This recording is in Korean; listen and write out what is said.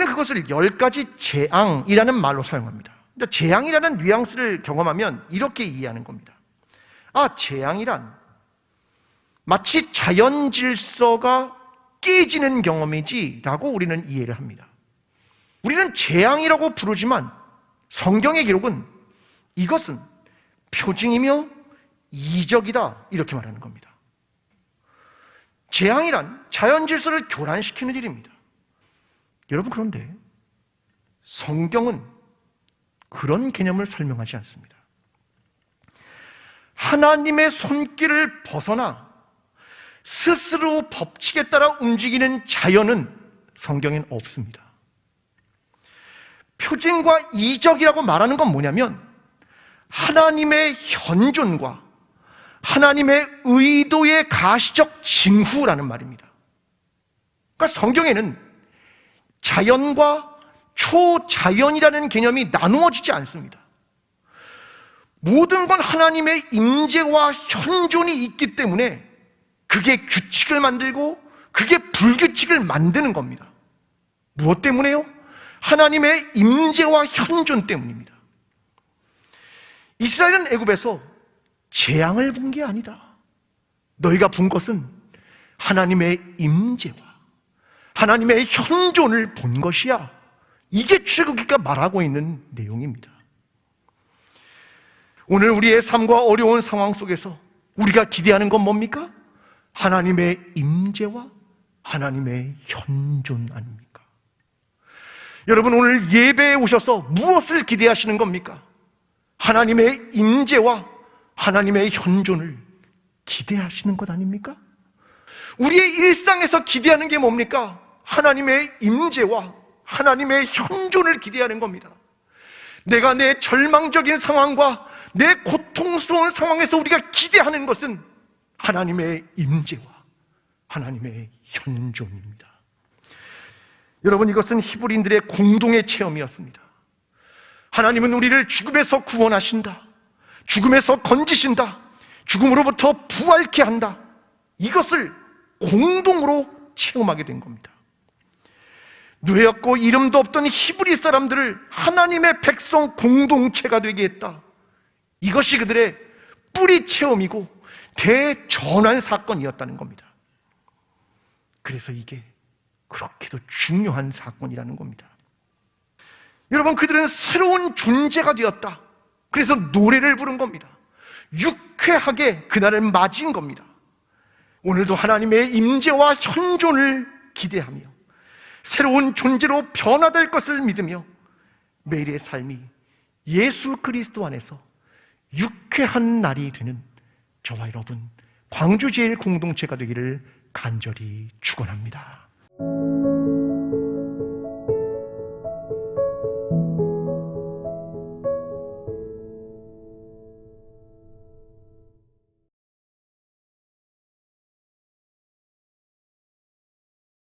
우리는 그것을 10가지 재앙이라는 말로 사용합니다. 재앙이라는 뉘앙스를 경험하면 이렇게 이해하는 겁니다. 재앙이란 마치 자연 질서가 깨지는 경험이지 라고 우리는 이해를 합니다. 우리는 재앙이라고 부르지만 성경의 기록은 이것은 표징이며 이적이다 이렇게 말하는 겁니다. 재앙이란 자연 질서를 교란시키는 일입니다. 여러분, 그런데 성경은 그런 개념을 설명하지 않습니다. 하나님의 손길을 벗어나 스스로 법칙에 따라 움직이는 자연은 성경엔 없습니다. 표징과 이적이라고 말하는 건 뭐냐면 하나님의 현존과 하나님의 의도의 가시적 징후라는 말입니다. 그러니까 성경에는 자연과 초자연이라는 개념이 나누어지지 않습니다. 모든 건 하나님의 임재와 현존이 있기 때문에 그게 규칙을 만들고 그게 불규칙을 만드는 겁니다. 무엇 때문에요? 하나님의 임재와 현존 때문입니다. 이스라엘은 애굽에서 재앙을 본 게 아니다. 너희가 본 것은 하나님의 임재와 하나님의 현존을 본 것이야. 이게 출애굽기가 말하고 있는 내용입니다. 오늘 우리의 삶과 어려운 상황 속에서 우리가 기대하는 건 뭡니까? 하나님의 임재와 하나님의 현존 아닙니까? 여러분, 오늘 예배에 오셔서 무엇을 기대하시는 겁니까? 하나님의 임재와 하나님의 현존을 기대하시는 것 아닙니까? 우리의 일상에서 기대하는 게 뭡니까? 하나님의 임재와 하나님의 현존을 기대하는 겁니다. 내가 내 절망적인 상황과 내 고통스러운 상황에서 우리가 기대하는 것은 하나님의 임재와 하나님의 현존입니다. 여러분, 이것은 히브리인들의 공동의 체험이었습니다. 하나님은 우리를 죽음에서 구원하신다, 죽음에서 건지신다, 죽음으로부터 부활케 한다, 이것을 공동으로 체험하게 된 겁니다. 누였고 이름도 없던 히브리 사람들을 하나님의 백성 공동체가 되게 했다. 이것이 그들의 뿌리 체험이고 대전환 사건이었다는 겁니다. 그래서 이게 그렇게도 중요한 사건이라는 겁니다. 여러분, 그들은 새로운 존재가 되었다. 그래서 노래를 부른 겁니다. 유쾌하게 그날을 맞이한 겁니다. 오늘도 하나님의 임재와 현존을 기대하며 새로운 존재로 변화될 것을 믿으며 매일의 삶이 예수 그리스도 안에서 유쾌한 날이 되는 저와 여러분 광주제일 공동체가 되기를 간절히 축원합니다.